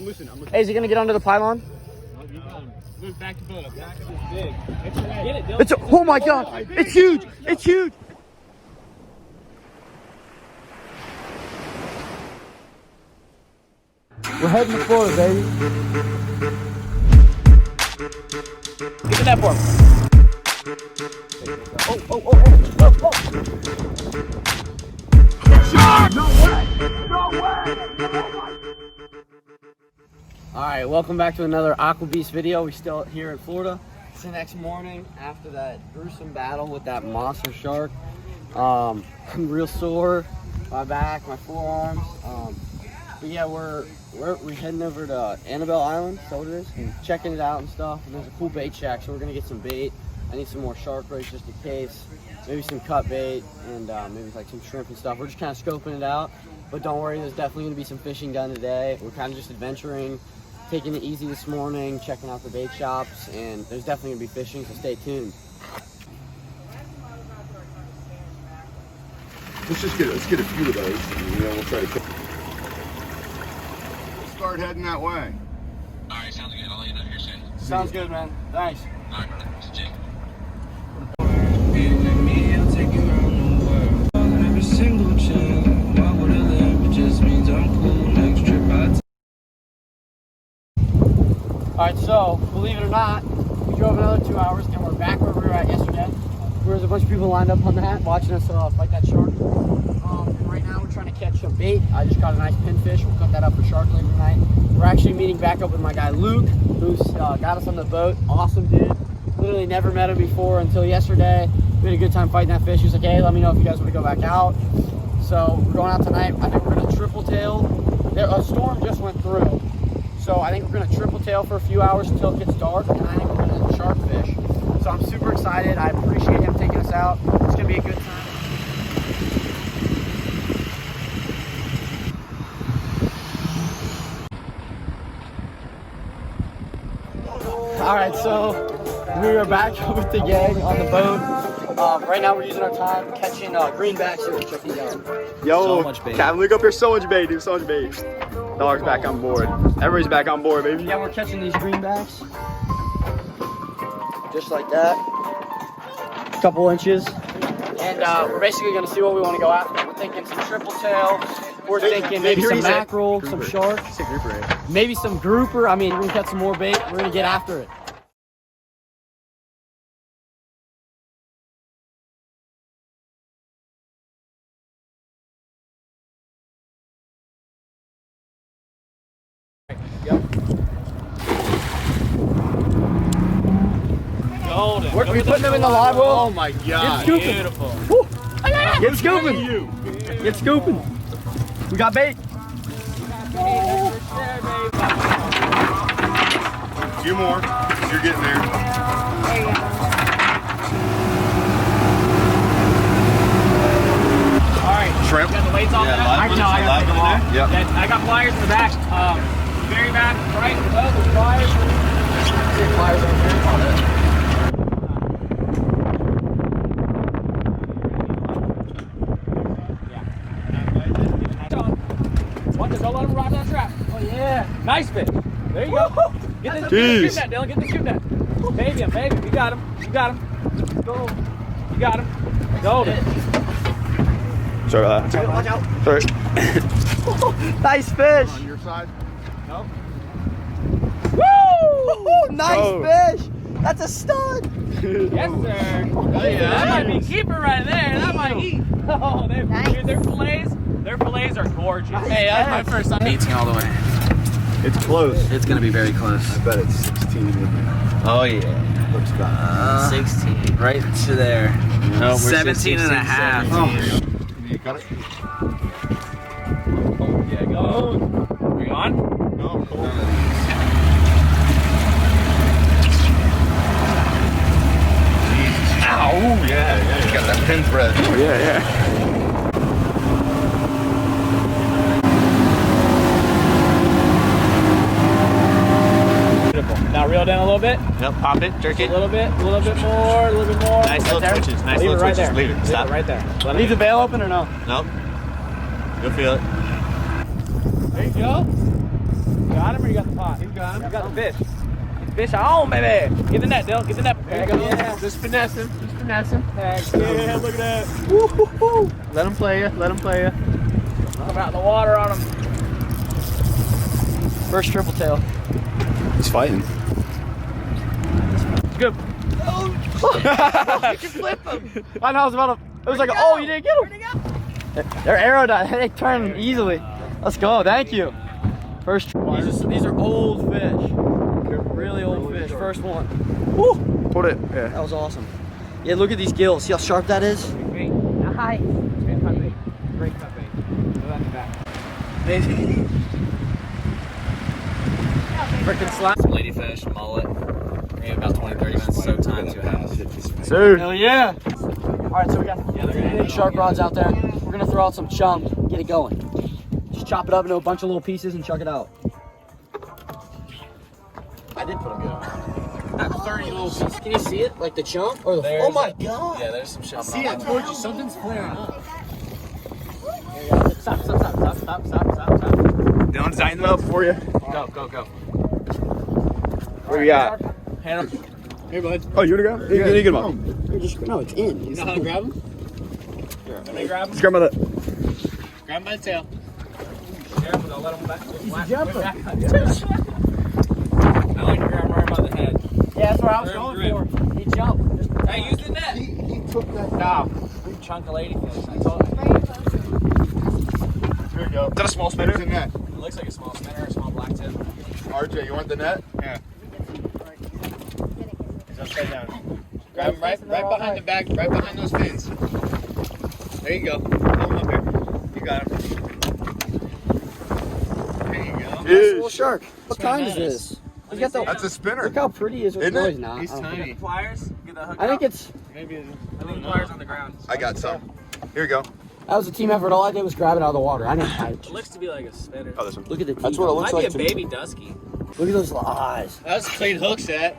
I'm loosening. Hey, is he gonna get under the pylon? No, you got him. Move back to boat. Back to this big. Get it, Dylan. It's oh my god! It's huge! It's huge! We're heading to Florida, baby. Get the net for him. Oh. Shark! No way! No way! Alright, welcome back to another Aqua Beast video. We're still here in Florida. It's the next morning after that gruesome battle with that monster shark. I'm real sore. My back, my forearms. But yeah, we're heading over to Annabelle Island, so what it is, and checking it out and stuff. And there's a cool bait shack, so we're gonna get some bait. I need some more shark baits just in case. Maybe some cut bait and maybe like some shrimp and stuff. We're just kind of scoping it out. But don't worry, there's definitely gonna be some fishing done today. We're kind of just adventuring, taking it easy this morning, checking out the bait shops, and there's definitely gonna be fishing, so stay tuned. Let's get a few of those, and then we'll try to cook. We'll start heading that way. All right, sounds good. I'll let you know here soon. Sounds good, man. Thanks. All right, brother. This is Jake. Be with me, I'll take you around the world. Every single chill. Why would I live? It just means I'm cool. Next trip I Alright, so, believe it or not, we drove another 2 hours and we're back where we were at yesterday. There's a bunch of people lined up on that, watching us fight that shark. And right now we're trying to catch some bait. I just got a nice pinfish. We'll cut that up for shark later tonight. We're actually meeting back up with my guy Luke, who's got us on the boat. Awesome dude. Literally never met him before until yesterday. We had a good time fighting that fish. He was like, hey, let me know if you guys want to go back out. So we're going out tonight. I think we're going to TripleTail. A storm just went through. So I think we're going to TripleTail for a few hours until it gets dark, and I think we're going to shark fish. So I'm super excited. I appreciate him taking us out. It's going to be a good time. All right, so we are back with the gang on the boat. Right now we're using our time catching greenbacks here. Check these out. Yo, so much bait. Kevin, look up here. So much bait, dude. So much bait. Dog's back on board. Everybody's back on board, baby. Yeah, we're catching these greenbacks. Just like that. A couple inches. And we're basically going to see what we want to go after. We're thinking some TripleTail. We're thinking maybe some mackerel, some shark. Maybe some grouper. I mean, we're going to catch some more bait. We're going to get after it. Yep. Golden. We're putting them in the live well. Oh my god. Get scooping. Beautiful. Woo. Get scooping. Get scooping. We got bait. A few more. You're getting there. There you go. Alright. Shrimp. You got the weights on there? I got them all. Yep. I got pliers in the back. Very back, right above the pliers. Pliers right there. Don't let him ride that trap. Oh yeah. Nice fish. There you go. Get the scoop net, Dylan. Get the scoop net. Baby him, baby. You got him. You got him. Go. You got him. Golden. Sorry about that. Watch out. Sorry. Nice fish. On your side? Nope. Woo! Nice fish. That's a stud. Yes, sir. Oh, yeah. That might be keeper right there. That might eat. Oh, dude, their fillets are gorgeous. Hey, that's my first time. 18 all the way. It's close. It's gonna be very close. I bet it's 16. Oh yeah. Looks bad. 16. Right to there. No, 17 and a half. Can you cut it? Oh, yeah, go. Are you on? No, cool. Ow! Yeah. You got that pin thread. Oh, yeah. Now reel down a little bit. Yep, pop it, jerk it. A little bit more, a little bit more. Nice little twitches, nice little right twitches. there. Leave it, stop. Leave it right there. Leave the bail open or no? Nope. You'll feel it. There you go. Got him or you got the pot? You got him. You got the fish. Fish on, baby. Get the net, Dill. Get the net. There you go. Yeah, just finesse him. Just finesse him. Yeah, look at that. Woo-hoo-hoo. Let him play you. Let him play you. Come out in the water on him. First triple tail. He's fighting. Good. You can flip him. I know. I was about to. It was like, oh, you didn't get him. Where'd he go? They're aerodynamic. They turn easily. Let's go. Thank you. First. These are old fish. Really old fish. First one. Woo. Put it. Yeah. That was awesome. Yeah, look at these gills. See how sharp that is? Nice. Great cut bait. Go back to back. Freaking slap. Some ladyfish, mullet. Maybe about 20-30 minutes soak time to a half. Sir. Hell yeah. All right, so we got big shark rods out there. We're gonna throw out some chum, get it going. Just chop it up into a bunch of little pieces and chuck it out. I did put him good. Not 30 little pieces. Can you see it? Like the chunk? Or the oh my god. Yeah, there's some shit. See, I told you something's flaring up. Stop. Dylan's tying them up for you. Go. What do we got? Hand him. Here, bud. Oh, you wanna go? You get him up. No, it's in. You know how to grab him? Let me grab him. Just grab my Grab him by the tail. Careful, I'll let him back. He's a jumper. I like to grab him right by the head. Yeah, that's what I was going for. He jumped. Hey, use the net. He took that. No. Big chunk of ladyfish. I told you. Here we go. Is that a small spinner? Where's the net? It looks like a small spinner, a small black tip. RJ, you want the net? Yeah. He's upside down. Grab him right behind the back, right behind those fins. There you go. Hold him up here. You got him. There you go. Nice little shark. What kind is nice. this? He's got the, That's a spinner. look how pretty he is with Isn't no, it? he's not. He's I don't think- tiny. Pliers? Get the hook I think out. it's, Maybe. I think the pliers on the ground. I got some. Here we go. that was a team effort. All I did was grab it out of the water. I didn't tie it. It looks to be like a spinner. Oh, this one. Look at the teeth. That's what it looks Might like be to a me. baby dusky. Look at those eyes. That's clean hook set.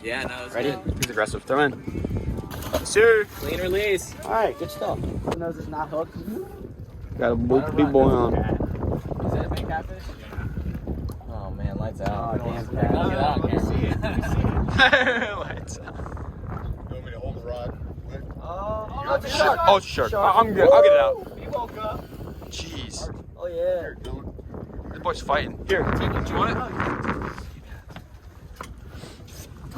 Yeah, no, it's Ready? good. He's aggressive. Throw in. Sir. Clean release. All right, good stuff. Who knows it's not hooked? Got a big boy on. Is that a big catfish? Oh man, lights out. Oh, damn. Look at that. I can't see it. Lights out. You want me to hold the rod? Oh, it's a shark. Oh, it's a shark. Shark. I'm good. I'll get it out. He woke up. Jeez. Oh yeah. This boy's fighting. Here, take it. Do you want it?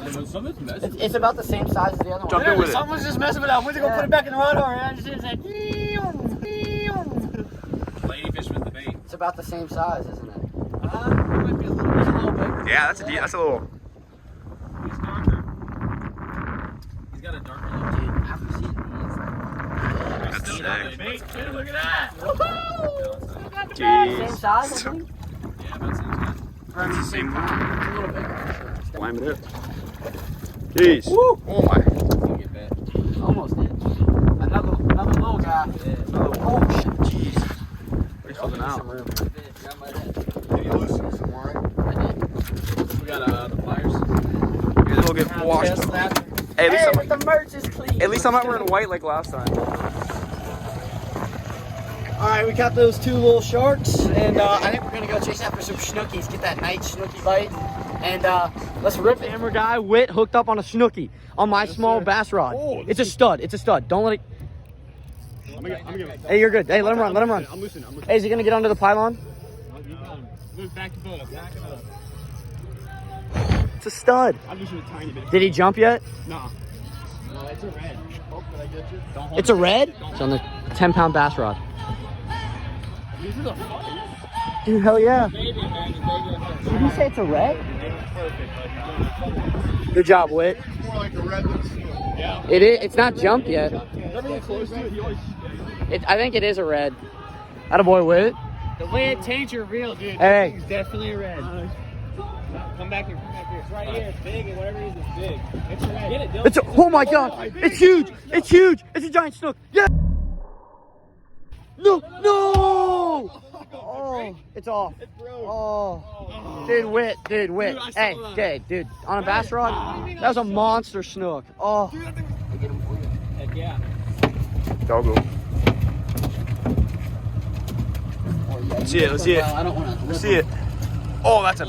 It's about the same size as the other one. Jump in with it. Someone's just messing with it. I went to go put it back in the rod hole, and it's like, Ladyfish with the bait. it's about the same size, isn't it? It might be a little bigger. Yeah, that's a little. He's darker. He's got a darker look. Dude, after seeing That's Look sick. at that. these, same Jeez. size, I think. Yeah, about the same size. That's the same one. It's a little bigger. Slam it up. Jeez. Woo. Oh my. You get bit. Almost did. Another little guy. Oh shit. Jeez. He's holding out. Did you loosen some more? I did. We got the pliers. It'll get washed. Hey, Hey, but the merch is clean. at least I'm not wearing white like last time. All right, we got those two little sharks, and I think we're gonna go chase after some snookies, get that nice snooky bite, and let's rip it. Hammer guy, Wit, hooked up on a snooky on my small bass rod. Oh, it's a stud. It's a stud. Don't let it. Hey, you're good. Hey, let him run. Let him run. I'm loosening. Hey, is he gonna get under the pylon? Move back to boat up. Back it up. It's a stud. I'm loosening a tiny bit. Did he jump yet? Nah. No, it's a red. Oh, did I get you? Don't hold It's a red. It's on the 10-pound bass rod. These are the fucking Dude, hell yeah. baby, man. Did he say it's a red? Good job, Wit. It's more like a red than a snook. Yeah. It is. It's not jumped yet. Never get close to it. He always. I think it is a red. Attaboy, Wit. The way it taints your reel, dude. Hey. It's definitely a red. Come back here. Come back here. It's right here. It's big, and whatever it is, it's big. It's red. Get it, Dylan. It's a, oh my god! It's huge! It's huge! It's a giant snook! Yeah! No! No! Oh, it's off. Oh. Dude, Wit. Dude, Wit. Hey, dude. On a bass rod? That was a monster snook. Oh. Heck yeah. Doggo. Let's see it. Let's see it. I don't want to. Let's see it. Oh, that's a.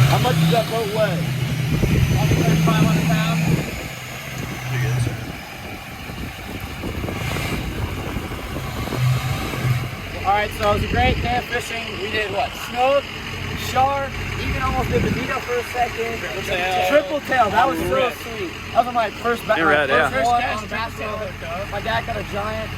How much does that boat weigh? 500 pounds. All right, so it was a great day of fishing. We did what? Snook, shark, even almost did bonito for a second. TripleTail. That was so sweet. That was my first You're right, yeah. first one on a bass tail. My dad got a giant.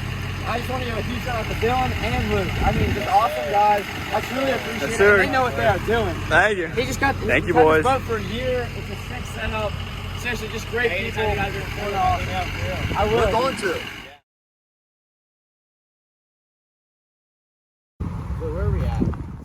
I just want to give a huge shout out to Dylan and Luke. I mean, just awesome guys. I truly appreciate it. sir. They know what they are doing. Thank you. He just got Thank you, had boys. this boat for a year. It's a sick setup. Seriously, just great people. You guys are pulled off. I would. We're going to. So where are we at?